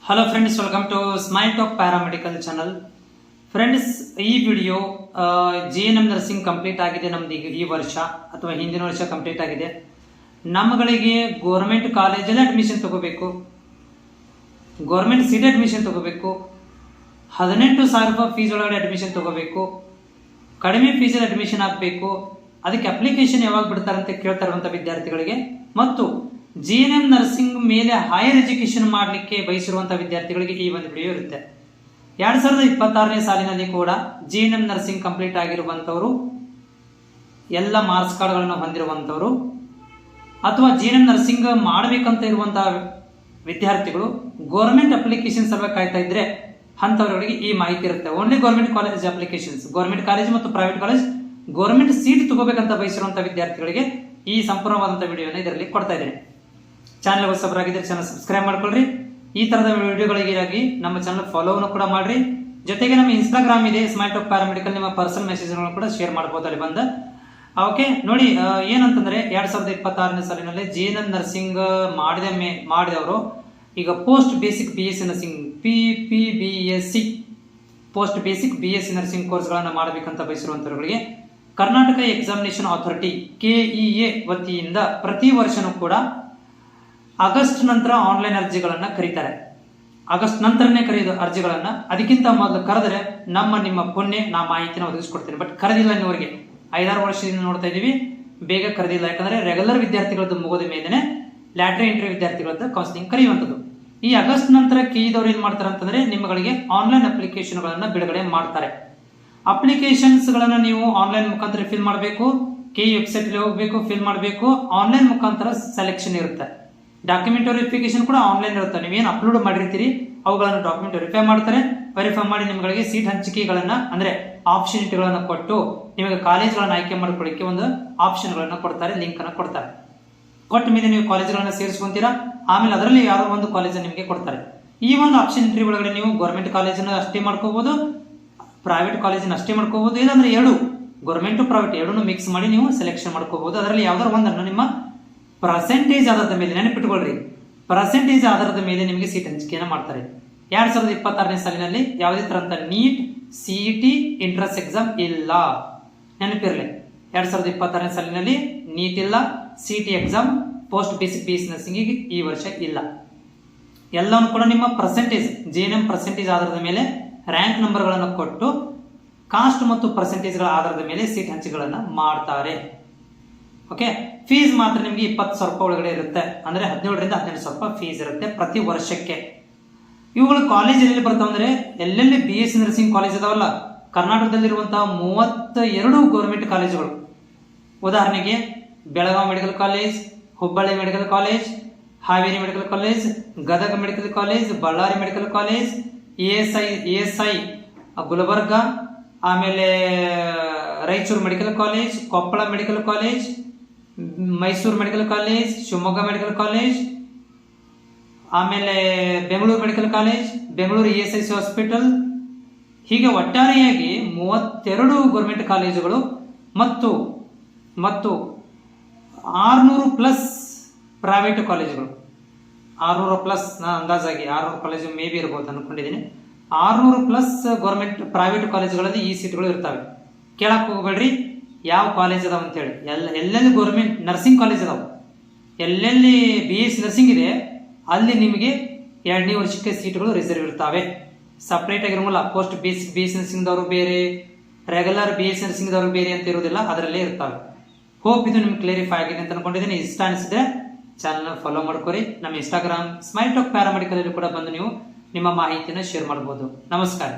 Hello friends, welcome to smile talk paramedical channel. Friends, ಈ video GNM nursing complete ಆಗಿದೆ ನಮ್ದು ಈ ವರ್ಷ ಅಥವಾ ಹಿಂದಿನ ವರ್ಷ ಕಂಪ್ಲೀಟ್ ಆಗಿದೆ. ನಮ್ಮಗಳಿಗೆ ಗೋರ್ಮೆಂಟ್ ಕಾಲೇಜಲ್ಲಿ ಅಡ್ಮಿಷನ್ ತಗೋಬೇಕು, ಗೋರ್ಮೆಂಟ್ ಸೀಟ್ ಅಡ್ಮಿಷನ್ ತಗೋಬೇಕು, 18,000 ರೂಪಾಯಿ ಫೀಸ್ ಒಳಗಡೆ ಅಡ್ಮಿಷನ್ ತಗೋಬೇಕು, ಕಡಿಮೆ ಫೀಸಲ್ಲಿ ಅಡ್ಮಿಷನ್ ಆಗಬೇಕು. ಅದಕ್ಕೆ ಅಪ್ಲಿಕೇಶನ್ ಯಾವಾಗ ಬಿಡ್ತಾರೆ ಅಂತ ಕೇಳ್ತಾ ಇರುವಂಥ ವಿದ್ಯಾರ್ಥಿಗಳಿಗೆ ಮತ್ತು GNM ನರ್ಸಿಂಗ್ ಮೇಲೆ ಹೈಯರ್ ಎಜುಕೇಶನ್ ಮಾಡಲಿಕ್ಕೆ ಬಯಸಿರುವಂತಹ ವಿದ್ಯಾರ್ಥಿಗಳಿಗೆ ಈ ಒಂದು ವಿಡಿಯೋ ಇರುತ್ತೆ. 2026ನೇ ಸಾಲಿನಲ್ಲಿ ಕೂಡ GNM ನರ್ಸಿಂಗ್ ಕಂಪ್ಲೀಟ್ ಆಗಿರುವಂಥವರು, ಎಲ್ಲ ಮಾರ್ಕ್ಸ್ ಕಾರ್ಡ್ಗಳನ್ನು ಹೊಂದಿರುವಂಥವರು ಅಥವಾ GNM ನರ್ಸಿಂಗ್ ಮಾಡಬೇಕಂತ ಇರುವಂತಹ ವಿದ್ಯಾರ್ಥಿಗಳು ಗೌರ್ಮೆಂಟ್ ಅಪ್ಲಿಕೇಶನ್ ಸಲುವಾಗಿ ಕಾಯ್ತಾ ಇದ್ರೆ ಅಂಥವರಿಗೆ ಈ ಮಾಹಿತಿ ಇರುತ್ತೆ. Only government college applications, government college ಮತ್ತು ಪ್ರೈವೇಟ್ ಕಾಲೇಜ್ ಗೌರ್ಮೆಂಟ್ ಸೀಟ್ ತಗೋಬೇಕಂತ ಬಯಸಿರುವಂತಹ ವಿದ್ಯಾರ್ಥಿಗಳಿಗೆ ಈ ಸಂಪೂರ್ಣವಾದಂತಹ ವಿಡಿಯೋನ ಇದರಲ್ಲಿ ಕೊಡ್ತಾ ಇದ್ದೇನೆ. ಚಾನಲ್ ಹೊಸಬರಾಗಿದ್ದರೆ ಚಾನಲ್ ಸಬ್ಸ್ಕ್ರೈಬ್ ಮಾಡ್ಕೊಳ್ರಿ. ಈ ತರದ ವಿಡಿಯೋಗಳಿಗಾಗಿ ನಮ್ಮ ಚಾನಲ್ ಫಾಲೋವನ್ನು ಕೂಡ ಮಾಡ್ರಿ. ಜೊತೆಗೆ ನಮ್ಮ ಇನ್ಸ್ಟಾಗ್ರಾಮ್ ಇದೆ, ಸ್ಮೈಲ್ ಟಾಕ್ ಪ್ಯಾರಾಮೆಡಿಕಲ್. ನಿಮ್ಮ ಪರ್ಸನಲ್ ಮೆಸೇಜ್ಗಳನ್ನು ಕೂಡ ಶೇರ್ ಮಾಡಬಹುದು ಅಲ್ಲಿ ಬಂದ. ಓಕೆ, ನೋಡಿ ಏನಂತಂದ್ರೆ 2026ನೇ ಸಾಲಿನಲ್ಲಿ GNM ನರ್ಸಿಂಗ್ ಮಾಡಿದವರು ಈಗ post basic BSc nursing PPBSc post basic BSc nursing ಕೋರ್ಸ್ಗಳನ್ನು ಮಾಡಬೇಕಂತ ಬಯಸಿರುವಂತವರಿಗೆ ಕರ್ನಾಟಕ ಎಕ್ಸಾಮಿನೇಷನ್ ಅಥಾರಿಟಿ KEA ವತಿಯಿಂದ ಪ್ರತಿ ವರ್ಷನೂ ಕೂಡ ಆಗಸ್ಟ್ ನಂತರ ಆನ್ಲೈನ್ ಅರ್ಜಿಗಳನ್ನ ಕರೀತಾರೆ. ಆಗಸ್ಟ್ ನಂತರನೇ ಕರೆಯೋದು ಅರ್ಜಿಗಳನ್ನ. ಅದಕ್ಕಿಂತ ಮೊದಲು ಕರೆದ್ರೆ ನಿಮ್ಮ ಪುಣ್ಯ ನಾ ಮಾಹಿತಿನ ಒದಗಿಸ್ಕೊಡ್ತೀನಿ. ಬಟ್ ಕರೆದಿಲ್ಲ ಇನ್ನುವರೆಗೆ 5-6 ವರ್ಷದಿಂದ ನೋಡ್ತಾ ಇದೀವಿ, ಬೇಗ ಕರೆದಿಲ್ಲ. ಯಾಕಂದ್ರೆ ರೆಗ್ಯುಲರ್ ವಿದ್ಯಾರ್ಥಿಗಳದ್ದು ಮುಗಿದ ಮೇಲೆನೆ ಲ್ಯಾಟ್ರಿ ಇಂಟರ್ವ್ಯೂ ವಿದ್ಯಾರ್ಥಿಗಳದ್ದು ಕೌನ್ಸಿಲಿಂಗ್ ಕರೆಯುವಂಥದ್ದು. ಈ ಆಗಸ್ಟ್ ನಂತರ KEದವ್ರು ಏನ್ ಮಾಡ್ತಾರೆ ಅಂತಂದ್ರೆ ನಿಮ್ಮಗಳಿಗೆ ಆನ್ಲೈನ್ ಅಪ್ಲಿಕೇಶನ್ ಗಳನ್ನ ಬಿಡುಗಡೆ ಮಾಡ್ತಾರೆ. ಅಪ್ಲಿಕೇಶನ್ಸ್ ಗಳನ್ನ ನೀವು ಆನ್ಲೈನ್ ಮುಖಾಂತರ ಫಿಲ್ ಮಾಡಬೇಕು. KE ವೆಬ್ಸೈಟ್ ಹೋಗಬೇಕು, ಫಿಲ್ ಮಾಡಬೇಕು. ಆನ್ಲೈನ್ ಮುಖಾಂತರ ಸೆಲೆಕ್ಷನ್ ಇರುತ್ತೆ. ಡಾಕ್ಯುಮೆಂಟ್ ವೆರಿಫಿಕೇಶನ್ ಕೂಡ ಆನ್ಲೈನ್ ಇರುತ್ತೆ. ನೀವೇನು ಅಪ್ಲೋಡ್ ಮಾಡಿರ್ತೀರಿ ಅವುಗಳನ್ನು ಡಾಕ್ಯುಮೆಂಟ್ ವೆರಿಫೈ ಮಾಡ್ತಾರೆ. ವೆರಿಫೈ ಮಾಡಿ ನಿಮಗೆ ಸೀಟ್ ಹಂಚಿಕೆಗಳನ್ನ ಅಂದ್ರೆ ಆಪ್ಷನಿಟಿಗಳನ್ನ ಕೊಟ್ಟು ನಿಮಗೆ ಕಾಲೇಜ್ಗಳನ್ನ ಆಯ್ಕೆ ಮಾಡ್ಕೊಳ್ಳಿಕ್ಕೆ ಒಂದು ಆಪ್ಷನ್ ಗಳನ್ನ ಕೊಡ್ತಾರೆ, ಲಿಂಕ್ ಅನ್ನ ಕೊಡ್ತಾರೆ. ಕೊಟ್ಟ ಮೇಲೆ ನೀವು ಕಾಲೇಜ್ಗಳನ್ನ ಸೇರಿಸ್ಕೊಂತೀರಾ. ಆಮೇಲೆ ಅದರಲ್ಲಿ ಯಾವ್ದೋ ಒಂದು ಕಾಲೇಜ್ ನಿಮಗೆ ಕೊಡ್ತಾರೆ. ಈ ಒಂದು ಆಪ್ಷನಿಟಿ ಒಳಗಡೆ ನೀವು ಗೌರ್ಮೆಂಟ್ ಕಾಲೇಜನ್ನು ಅಷ್ಟೇ ಮಾಡ್ಕೋಬಹುದು, ಪ್ರೈವೇಟ್ ಕಾಲೇಜನ್ನು ಅಷ್ಟೇ ಮಾಡ್ಕೋಬಹುದು. ಇಲ್ಲಾಂದ್ರೆ ಎರಡು ಗೌರ್ಮೆಂಟ್ ಪ್ರೈವೇಟ್ ಎರಡನ್ನು ಮಿಕ್ಸ್ ಮಾಡಿ ನೀವು ಸೆಲೆಕ್ಷನ್ ಮಾಡ್ಕೋಬಹುದು. ಅದರಲ್ಲಿ ಯಾವ್ದಾರು ಒಂದನ್ನು ನಿಮ್ಮ ಪರ್ಸೆಂಟೇಜ್ ಆಧಾರದ ಮೇಲೆ, ನೆನಪಿಟ್ಕೊಳ್ರಿ, ಪರ್ಸೆಂಟೇಜ್ ಆಧಾರದ ಮೇಲೆ ನಿಮಗೆ ಸೀಟ್ ಹಂಚಿಕೆಯನ್ನು ಮಾಡ್ತಾರೆ. 2026ನೇ ಸಾಲಿನಲ್ಲಿ ಯಾವುದೇ ತರಂತ ನೀಟ್ CET ಎಂಟ್ರೆನ್ಸ್ ಎಕ್ಸಾಮ್ ಇಲ್ಲ, ನೆನಪಿರಲಿ. 2026ನೇ ಸಾಲಿನಲ್ಲಿ ನೀಟ್ ಇಲ್ಲ, CET exam post basic BSc nursing ಈ ವರ್ಷ ಇಲ್ಲ. ಎಲ್ಲವೂ ಕೂಡ ನಿಮ್ಮ ಪರ್ಸೆಂಟೇಜ್ GNM ಪರ್ಸೆಂಟೇಜ್ ಆಧಾರದ ಮೇಲೆ ರ್ಯಾಂಕ್ ನಂಬರ್ಗಳನ್ನು ಕೊಟ್ಟು ಕಾಸ್ಟ್ ಮತ್ತು ಪರ್ಸೆಂಟೇಜ್ಗಳ ಆಧಾರದ ಮೇಲೆ ಸೀಟ್ ಹಂಚಿಕೆಗಳನ್ನು ಮಾಡ್ತಾರೆ. ಓಕೆ, ಫೀಸ್ ಮಾತ್ರ ನಿಮಗೆ 20,000 ರೂಪಾಯಿ ಒಳಗಡೆ ಇರುತ್ತೆ. ಅಂದ್ರೆ 17,000ರಿಂದ 18,000 ರೂಪಾಯಿ ಫೀಸ್ ಇರುತ್ತೆ ಪ್ರತಿ ವರ್ಷಕ್ಕೆ. ಇವುಗಳು ಕಾಲೇಜ್ ಎಲ್ಲಿ ಬರ್ತಾವ ಅಂದ್ರೆ ಎಲ್ಲೆಲ್ಲಿ BSc ನರ್ಸಿಂಗ್ ಕಾಲೇಜ್ ಇದಾವಲ್ಲ, ಕರ್ನಾಟಕದಲ್ಲಿರುವಂತಹ 32 ಗೌರ್ಮೆಂಟ್ ಕಾಲೇಜುಗಳು. ಉದಾಹರಣೆಗೆ Belagavi medical college, Hubballi medical college, Haveri medical college, Gadag medical college, Ballari medical college, ESI Gulbarga, ಆಮೇಲೆ Raichur medical college, Koppal medical college, Mysuru medical college, Shivamogga medical college, ಆಮೇಲೆ Bengaluru medical college, Bengaluru ESIC hospital. ಹೀಗೆ ಒಟ್ಟಾರೆಯಾಗಿ 32 ಗೌರ್ಮೆಂಟ್ ಕಾಲೇಜುಗಳು ಮತ್ತು 600+ ಪ್ರೈವೇಟ್ ಕಾಲೇಜುಗಳು. 600+ ಅಂದಾಜಾಗಿ 600 ಕಾಲೇಜು ಮೇ ಬಿ ಇರ್ಬೋದು ಅನ್ಕೊಂಡಿದ್ದೀನಿ. 600+ ಗೌರ್ಮೆಂಟ್ ಪ್ರೈವೇಟ್ ಕಾಲೇಜುಗಳಲ್ಲಿ ಈ ಸೀಟ್ಗಳು ಇರ್ತವೆ. ಕೇಳಕ್ ಹೋಗ್ಬೇಡ್ರಿ ಯಾವ ಕಾಲೇಜ್ ಅದಾವ ಅಂತೇಳಿ. ಎಲ್ಲೆಲ್ಲಿ ಗೌರ್ಮೆಂಟ್ ನರ್ಸಿಂಗ್ ಕಾಲೇಜ್ ಅದಾವ, ಎಲ್ಲೆಲ್ಲಿ BSc ನರ್ಸಿಂಗ್ ಇದೆ ಅಲ್ಲಿ ನಿಮಗೆ 2ನೇ ವರ್ಷಕ್ಕೆ ಸೀಟ್ಗಳು ರಿಸರ್ವ್ ಇರ್ತವೆ. ಸಪ್ರೇಟ್ ಆಗಿರೋಲ್ಲ. ಪೋಸ್ಟ್ ಬೇಸಿಕ್ BSc ನರ್ಸಿಂಗ್ದವರು ಬೇರೆ, ರೆಗ್ಯುಲರ್ BSc ನರ್ಸಿಂಗ್ದವರು ಬೇರೆ ಅಂತ ಇರೋದಿಲ್ಲ, ಅದರಲ್ಲೇ ಇರ್ತವೆ. ಹೋಪ್ ಇದು ನಿಮ್ಗೆ ಕ್ಲಿಯರಿಫೈ ಆಗಿದೆ ಅಂತ ಅನ್ಕೊಂಡಿದ್ದೀನಿ. ಇಷ್ಟ ಅನಿಸಿದ್ರೆ ಚಾನಲ್ನ ಫಾಲೋ ಮಾಡ್ಕೊರಿ. ನಮ್ಮ ಇನ್ಸ್ಟಾಗ್ರಾಮ್ ಸ್ಮೈಲ್ ಟಾಕ್ ಪ್ಯಾರಾಮೆಡಿಕಲ್ ಕೂಡ ಬಂದು ನೀವು ನಿಮ್ಮ ಮಾಹಿತಿನ ಶೇರ್ ಮಾಡಬಹುದು. ನಮಸ್ಕಾರ.